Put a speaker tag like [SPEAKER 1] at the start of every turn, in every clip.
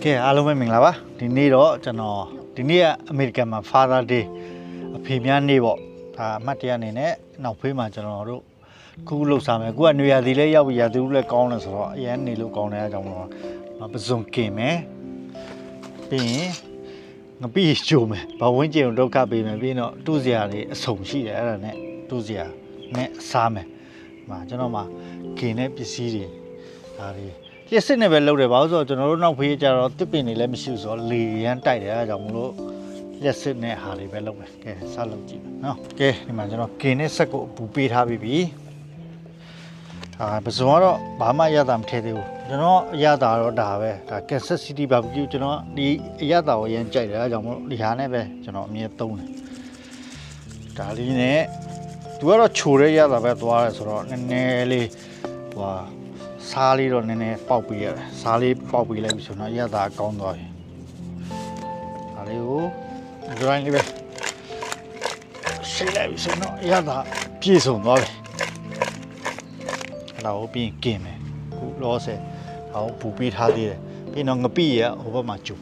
[SPEAKER 1] ကဲအားလုံးပဲမင်္ဂလာပါဒီနေ့တော့ကျွန်တော်ဒီနေ့ကအမေရိကန်မှာ Father Day အဖေများနေ့ပေါ့ဒါအမှတ်တရအနေနဲ့နောက်ဖေးမှာကျွန်တော်တို့ခုလှုပ်ဆောင်မယ်ခုကနေရာသီလဲရောက်ပြီရာသီဥလဲကောင်းတယ်ဆိုတော့အရန်နေလို့ကောင်းတဲ့အကြောင်းတော့ပစုံကင်မယ်ပြီးရင်ငပိချိုမယ်ဘဝင်းကျင်ဒုက္ခပေးမယ်ပြီးတော့တူးစရာတွေအဆုံရှိတယ်အဲ့ဒါနဲ့တူးစရာနဲ့စားမယ်ကျွန်တော်မှာကင်တဲ့ပစ္စည်းတွေဒါတွေလျှက်စစ်နဲ့ပဲလုပ်တယ်ဘာလို့ဆိုတော့ကျွန်တော်တို့နောက်ဖေးကြတော့တစ်ပင်တွေလည်းမရှိဘူးဆိုတော့လေရန်တိုက်တယ်အဲဒါကြောင့်မလို့လျှက်စစ်နဲ့ဟာတွေပဲလုပ်မယ်ကဲစလုပ်ကြည့်မယ်နော်ကဲဒီမှာကျွန်တော်ကင်တဲ့ဆက်ကိုအပူပေးထားပြီးပြီပစုံကတော့ဘာမှအရသာမထည့်သေးဘူးကျွန်တော်အရသာတော့ဒါပဲဒါ Kansas City Barbecue ကျွန်တော်ဒီအရသာကိုရန်ကြိုက်တယ်အဲဒါကြောင့်မလို့ဒီဟာနဲ့ပဲကျွန်တော်အမြဲသုံးတယ်ဒါလေးနဲ့သူကတော့ချိုတဲ့ရသာပဲသွားတယ်ဆိုတော့နည်းနည်းလေးစားလေးတော့နည်းနည်းပေါက်ပေးရတယ်စားလေးပေါက်ပေးလိုက်ပြီဆိုတော့ရတာကောင်းသွားပြီဒါလေးကိုဒရိုင်းလေးပဲရှိလိုက်ပြီဆိုတော့ရတာပြည့်စုံသွားပြီအဲ့ဒါကိုပြီးကင်မယ်ခုလောဆယ်ဟောပူပေးထားသေးတယ်ပြီးတော့ငပိရဟိုဘက်မှာကျူ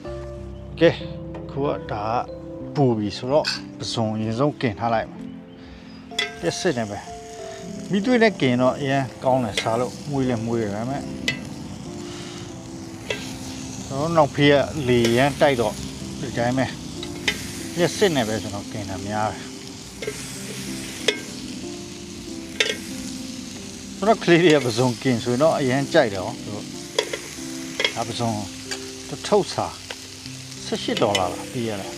[SPEAKER 1] ကဲခုကဒါပူပြီဆိုတော့ပစုံရင်ဆုံးကင်ထားလိုက်မယ်ပြစ်စစ်နေပဲမိတွေ့တဲ့ကင်တော့အရင်ကောင်းတယ်စားလို့မွေးလည်းမွေးတယ်ဒါပေမဲ့တော့နောက်ဖေးကလေရန်တိုက်တော့ဒီတိုင်းပဲပြစ်စစ်နေပဲကျွန်တော်ကင်တာများတယ်ဆိုတော့ကလေးတွေကပစုံကင်ဆိုရင်တော့အရင်ကြိုက်တယ်ဟောသူတို့ဒါပစုံထုတ်စား$18လားပြီးရတယ်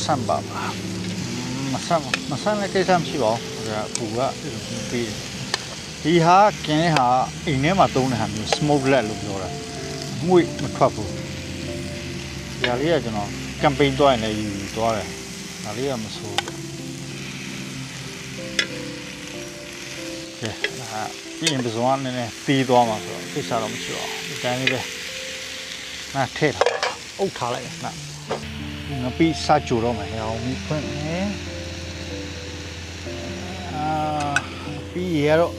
[SPEAKER 1] ဆမ်ပါမဆန်းလည်းကိစ္စမရှိပါဘူးဒါပူကပြီးဒီဟာကင်းဟာအိမ်ထဲမှာသုံးတဲ့ဟာမျိုး smoke let လို့ပြောတာငွေမထွက်ဘူးဒီဟာလေးကကျွန်တော် campaign သွားရင်လည်းယူသွားတယ်ဒါလေးကမဆိုးကဲဒါပြီးရင်ပစုံကနည်းနည်းပြီးသွားမှာဆိုတော့ကိစ္စတော့မရှိပါဘူးဒီတိုင်းလေးပဲထည့်ထားအုပ်ထားလိုက်ငါပြီးစကြိုတော့မယ်အောင်ပြီးဖွင့်မယ်ပြီးရတော့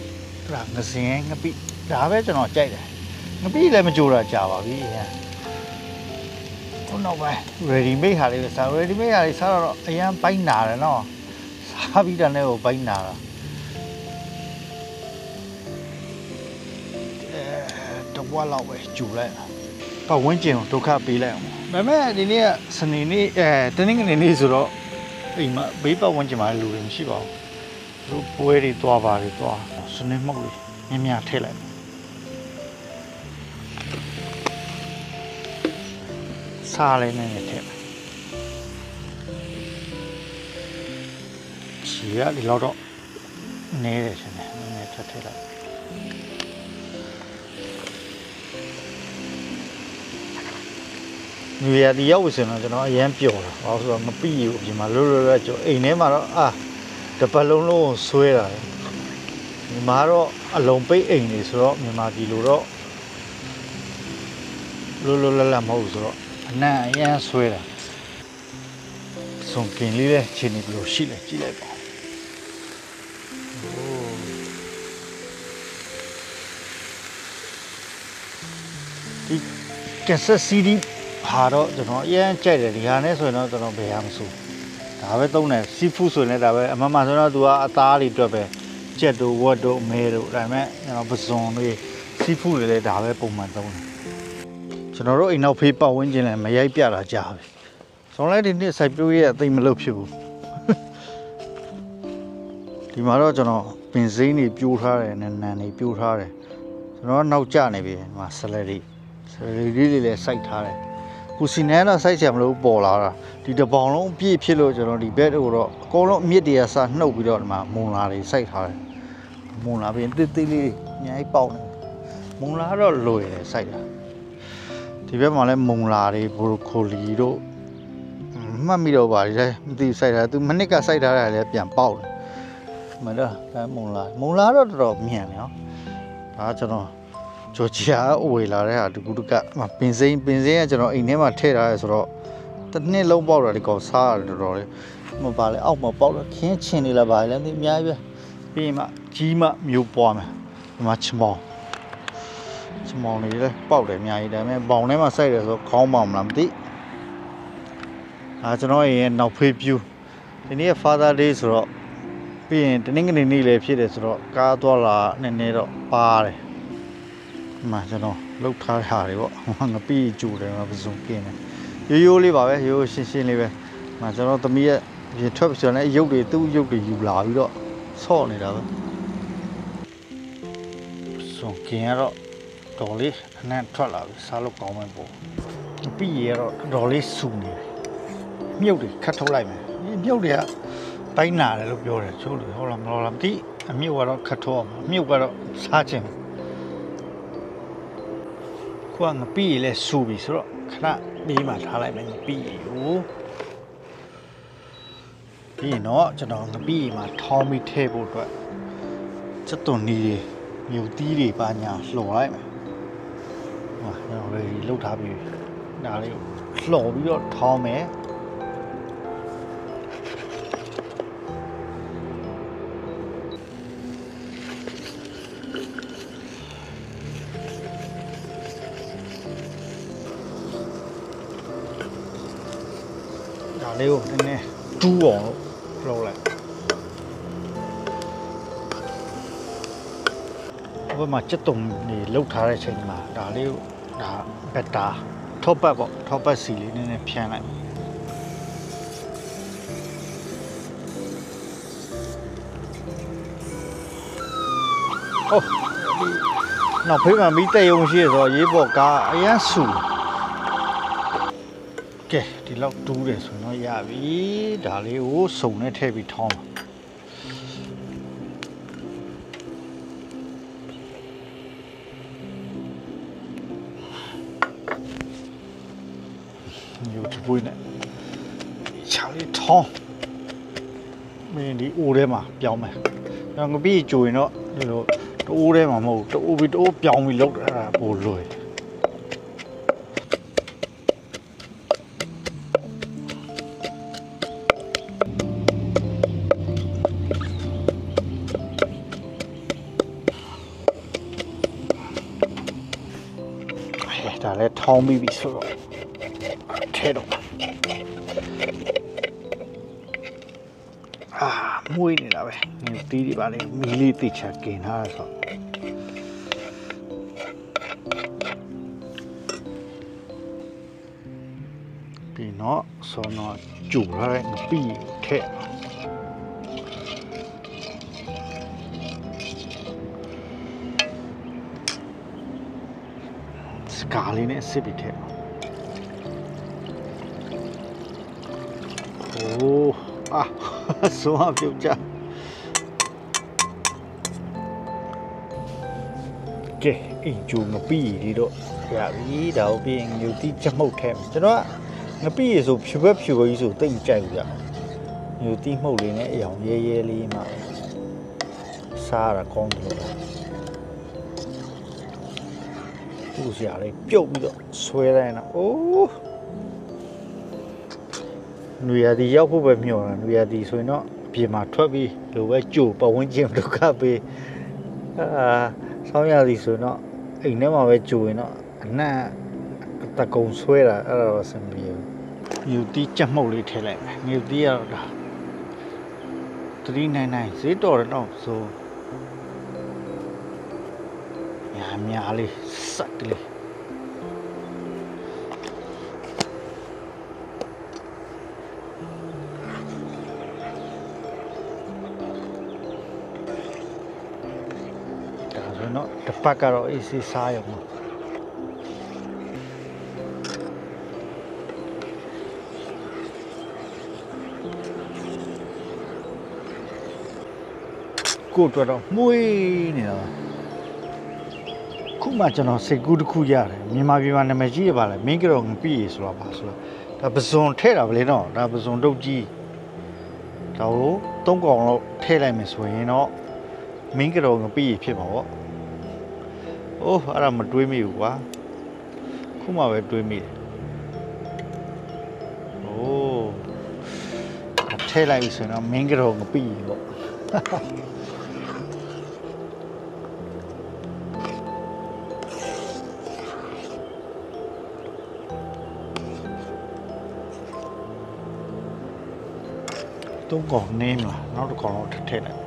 [SPEAKER 1] ဒါငစင်းငပိဒါပဲကျွန်တော်ကြိုက်တယ်ငပိလည်းမကြိုတာကြာပါပြီခုနောက်ပိုင်း ready made ဟာလေးပဲစား ready made ဟာလေးစားတော့အရန်ပိုင်းနာတယ်နော်စားပြီးတဲ့နေ့ကိုပိုင်းနာတာတော့ဘွားလောက်ပဲကြူလိုက်ပတ်ဝန်းကျင်ကိုဒုက္ခပေးလိုက်အောင်ဒါပေမဲ့ဒီနေ့ကစနေနေ့တနင်္ဂနွေနေ့ဆိုတော့အိမ်မှာဘေးပတ်ဝန်းကျင်မှာလူတွေမရှိပါဘူးသူပွဲတွေသွားပါတယ်သွားစနေမုတ်လေးမြများထည့်လိုက်စားလေးနဲ့ထည့်ချီရဒီလောက်တော့နေတယ်ရှင်နည်းထည့်လိုက်new year ဒီရောက်ဆိုတော့ကျွန်တော်အရင်ပျော်တာဘာလို့ဆိုတော့မပြီးဘူးအပြင်မှာလွတ်ကျော်အိမ်ထဲမှာတော့တပတ်လုံးလုံးဆွဲတာဒီမှာတော့အလုံးပိတ်အိမ်နေဆိုတော့မြန်မာပြည်လိုတော့လွတ်လပ်မဟုတ်ဆိုတော့အနံ့အရန်ဆွဲတာစုံကင်လေးလည်းချိန်နေပြီးလို့ရှိလဲကြည့်လိုက်ပါဒီ Kansas City ဟာတော့ကျွန်တော်အရင်ကြိုက်တယ်ဒီဟာနဲ့ဆိုရင်တော့ကျွန်တော်ဘယ်ဟာမဆိုဒါပဲသုံးတယ် seafood ဆိုရင်လည်းဒါပဲအမှန်မှန်ဆိုတော့သူကအသားတွေအတွက်ပဲကြက်တို့ဝက်တို့မဲတို့ဒါပေမဲ့ကျွန်တော်ပစုံတွေ seafood တွေလည်းဒါပဲပုံမှန်သုံးတယ်ကျွန်တော်တို့အိမ်နောက်ဖေးပတ်ဝန်းကျင်လည်းမရိုက်ပြတာကြာပြီဆောင်းလိုက်ဒီနေ့စိုက်ပျိုးရဲ့အသိမလုပ်ဖြစ်ဘူးဒီမှာတော့ကျွန်တော်ပင်စိမ်းတွေပြိုးထားတယ်နန်းတွေပြိုးထားတယ်ကျွန်တော်နောက်ကျနေပြီဒီမှာဆလရီလေးလည်းစိုက်ထားတယ်ခုစီနဲတော့စိုက်ချင်မလို့ပေါ်လာတာဒီတပေါင်လုံးပြည့်ဖြစ်လို့ကျွန်တော်ဒီဘက်ကိုတော့အကုန်လုံးအမြစ်တွေကစနှုတ်ပြီးတော့ဒီမှာမုံလာတွေစိုက်ထားတယ်မုံလာပြီးတစ်သေးလေးအများကြီးပေါက်နေမုံလာတော့လွယ်တယ်စိုက်တာဒီဘက်မှာလည်းမုံလာတွေဘရိုကိုလီတို့မှတ်မိတော့ပါလေမသိစိုက်တာသူမနစ်ကစိုက်ထားတာလည်းပြန်ပေါက်တယ်မတော့ဒါမုံလာတော့တော်တော်မြန်တယ်နော်ဒါကျွန်တော်ဂျော်ဂျီယာအဝေလာတဲ့ဟာတကူတကပင်စိမ်းကကျွန်တော်အိမ်ထဲမှာထည့်ထားရဲဆိုတော့တစ်နှစ်လုံးပေါက်တာဒီကောင်စားရတယ်တော်တော်လေးမပါလေအောက်မှာပေါက်တော့ခင်းချင်နေလားပါလေဒီအများကြီးပဲပြီးမှကြီးမှမျိုးပွားမယ်ဒီမှာချမောင်း စမောင်လေးလည်းပေါက်တယ်အများကြီးဒါပေမဲ့ဘောင်ထဲမှာစိုက်တယ်ဆိုခေါင်းပေါင်မလားမသိကျွန်တော်ရဲ့နောက်ဖေးပြူဒီနေ့ Father Day ဆိုတော့ပြီးရင်တနင်္ဂနွေနေ့လည်းဖြစ်တယ်ဆိုတော့ကားသွားလာနည်းနည်းတော့ပါတယ်ဒီမှာကျွန်တော်လှုပ်ထားတာတွေပေါ့ငပိကျူတယ်ပစုံကင်းတယ်ရိုးလေးပါပဲရိုးရှင်းရှင်းလေးပဲကျွန်တော်သမီးရဲ့ပြင်ထွက်ပြီးဆိုတော့ရုပ်တွေသူ့ရုပ်တွေယူလာပြီးတော့ဆော့နေတာပဲစုံကင်းရတော့တော်လေးအနံ့ထွက်လာပြီစားလို့ကောင်းမယ်ပေါ့ပြီးရတော့တော်လေးစူနေတယ်မြုပ်တွေခတ်ထုတ်လိုက်မယ်ဒီမြုပ်တွေကတိုင်းနာတယ်လို့ပြောတယ်ချိုးလို့ဟုတ်လားမလားမသိအမြုပ်ကတော့ခတ်ထုတ်အောင်အမြုပ်ကတော့စားခြင်းခွာငပိလဲစူပြီဆိုတော့ခဏပြီးမှထားလိုက်မယ်ငပိကိုပြီးရင်တော့ကျွန်တော်ငပိမှာထောင်းပြီးထည့်ဖို့အတွက်စက်သွန်နီးတွေမြုပ်သီးတွေပါညာလှော်လိုက်မယ်ကျွန်တော်လည်းလှုပ်ထားပြီးဒါလေးကိုလှော်ပြီးတော့ထောင်းမယ်ဒါလေးကိုနည်းနည်းတူးအောင်လှော်လိုက်ဘယ်မှာစက်သွန်နေလှုပ်ထားတဲ့ချိန်မှာဒါလေးကိုဒါဘက်တာထော့ပတ်ပေါ့ထော့ပတ်စီလေးနည်းနည်းဖြန်းလိုက်ဟုတ်နောက်ဖေးမှာမီးတက်ရုံရှိရဆိုတော့ရေးပေါ်ကားအရန်ဆူကဲဒီလောက်တူးတယ်ဆိုတော့ရပြီဒါလေးကိုစုံနဲ့ထည့်ပြီးထောင်းပွေးနဲ့ချာလေးထောင်းမင်းဒီအိုးထဲမှာပြောင်းမယ်။ငပိကြိုရင်တော့ဒီလိုတိုးထဲမှာမဟုတ်တိုးပြီးတိုးပြောင်းပြီးလောက်တာပိုလွယ်ဒါလည်းထောင်းပြီးပြီဆိုတော့ထဲတော့မွေးနေတာပဲတီးတွေပါလေမီးလေးတိချာกินထားတာဆိုပြီးတော့ဆောတော့ကျူလာတဲ့ပြီးထက်စကားလေးနဲ့စစ်ပြီးထက်ဆိုးပြုတ်ကြကဲအင်ဂျူငပိဒီတော့ရပြီဒါကိုပြီးငြူတိချက်မှုတ်ထဲကျွန်တော်ကငပိရေဆိုဖြူဘက်ဖြူကြီးဆိုတိတ်ကြိုက်ဘူးကြငြူတိမှုတ်လေးနဲ့အရောင်ရဲရဲလေးမှစားရကောင်းတယ်လို့သူ့စရာလေးပြုတ်ပြီးတော့ဆွဲလိုက်တော့အိုးနွေရာသီရောက်ဖို့ပဲမျှော်တာနွေရာသီဆိုရင်တော့အပြင်မှာထွက်ပြီးလိုပဲကြိုပတ်ဝန်းကျင်ဒုက္ခပေးဆောင်းရာသီဆိုရင်တော့အိမ်ထဲမှာပဲကြိုရင်တော့အနံ့တကုံဆွဲတာအဲ့ဒါတော့အဆင်ပြေဘူးမြူတီးကြက်မှုတ်လေးထည့်လိုက်မယ်မြူတီးကတော့ဒါ399ဈေးတော်တော့ဆိုများလေးစက်ကလေးနော်တစ်ပတ်ကတော့အေးစေးစားရမှာကိုတော့မွေးနေတာခုမှကျွန်တော်စိတ်ကူးတစ်ခုရတယ်မြန်မာပြည်မှာနာမည်ကြီးရပါလေမင်းကတော့ငပိရေဆိုတာပါဆိုတော့ဒါပဇွန်ထဲတာဗလေနော်ဒါပဇွန်တုတ်ကြီးဒါကို3កောင်လောက်ထည့်လိုက်မယ်ဆိုရင်တော့မင်းကတော့ငပိရေဖြစ်မှာပေါ့အိုးအဲ့ဒါမတွေးမိဘူးကွာခုမှပဲတွေးမိတယ်အိုးထဲလိုက်ပြီဆိုတော့မင်းကတော့ငပိရေပေါ့ သုံးကောင်နင်းလာနောက်တစ်ကောင်တော့ထည့်လိုက်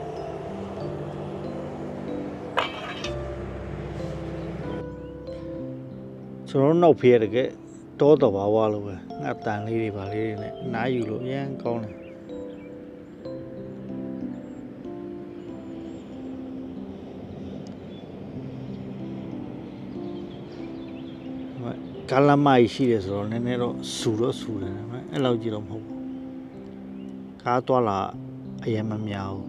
[SPEAKER 1] ကျွန်တော်နောက်ဖေးရတဲ့တောတော်ဘာဝလိုပဲငါတန်လေးတွေပါလေးတွေနဲ့နားယူလို့အရင်ကောင်းတယ်ကာလမိုက်ရှိတယ်ဆိုတော့နည်းနည်းတော့ဆူတယ်အဲ့လောက်ကြည့်တော့မဟုတ်ဘူးကားသွားလာအရင်မများဘူး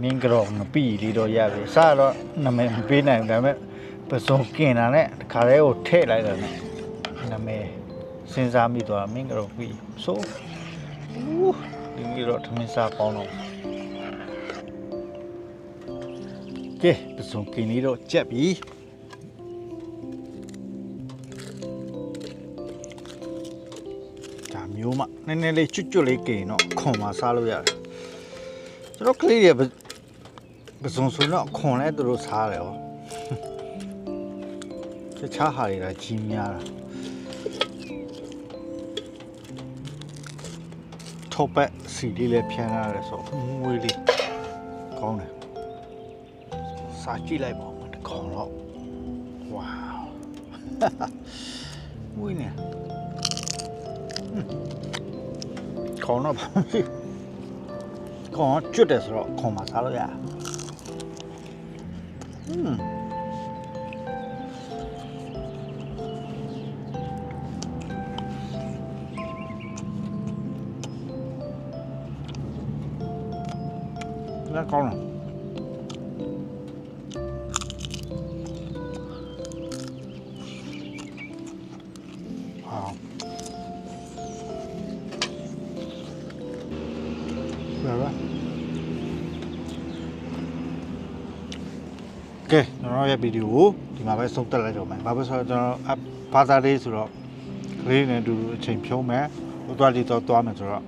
[SPEAKER 1] မင်းကတော့မပြီးလေးတော့ရပြီစတော့နာမည်မပေးနိုင်ဘူးဒါပေမဲ့ပစုံကင်တာနဲ့ခါလေးကိုထည့်လိုက်တယ်နဲ့နာမည်စဉ်းစားမိသွားမင်းကတော့ပြီးဆိုဒီတော့ထမင်းစားပေါင်းတော့ကဲပစုံကင်လေးတော့ကြက်ပြီမျိုးမနည်းနည်းလေးကျွတ်လေးกินတော့ခွန်မှာစားလို့ရတယ်ကျွန်တော်ကလေးတွေပစုံဆိုတော့ခွန်လဲသူတို့စားတယ်ဟောတခြားဟာတွေကကြီးများတာထောက်ပတ်စီလေးလည်းဖြန်းရတယ်ဆိုငွေလေးကောင်းတယ်စားကြည့်လိုက်ပါဦးတကောင်တော့ဝါဝင်းနေခေါင်းတော့ဘာဖြစ်ခေါင်းကျွတ်တယ်ဆိုတော့ခေါင်းမှာစားလို့ရလာကောင်းလားကဲကျွန်တော်ရဲ့ဗီဒီယိုကိုဒီမှာပဲဆုံးသက်လိုက်တော့မယ်။ဘာဖြစ်ဆိုတော့ကျွန်တော်ဘာသာလေးဆိုတော့ကလေးနဲ့အတူအချိန်ဖြုံးမယ်။ဟိုသွားလေးတော့သွားမယ်ဆိုတော့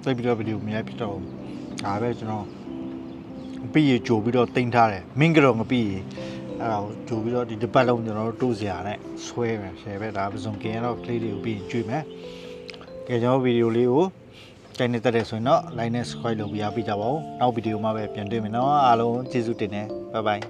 [SPEAKER 1] သိပြီးတော့ဗီဒီယိုမရိုက်ဖြစ်တော့ဘူး။ဒါပဲကျွန်တော်ပြီးရကြိုပြီးတော့တင်ထားတယ်။မင်းကတော့မပြီးရအဲ့ဒါကိုကြိုပြီးတော့ဒီတစ်ပတ်လုံးကျွန်တော်တို့တိုးစရာနဲ့ဆွဲမယ်ရှယ်ပဲဒါပစုံကင်ရတော့ကလေးတွေကိုပြီးကြွေးမယ်။ကဲကျွန်တော်ဗီဒီယိုလေးကိုကြိုက်နေတဲ့ဆိုရင်တော့ like နဲ့ subscribe လုပ်ပြီးအားပေးကြပါဦး။နောက်ဗီဒီယိုမှာပဲပြန်တွေ့မယ်နော်။အားလုံးကျေးဇူးတင်တယ်။ Bye bye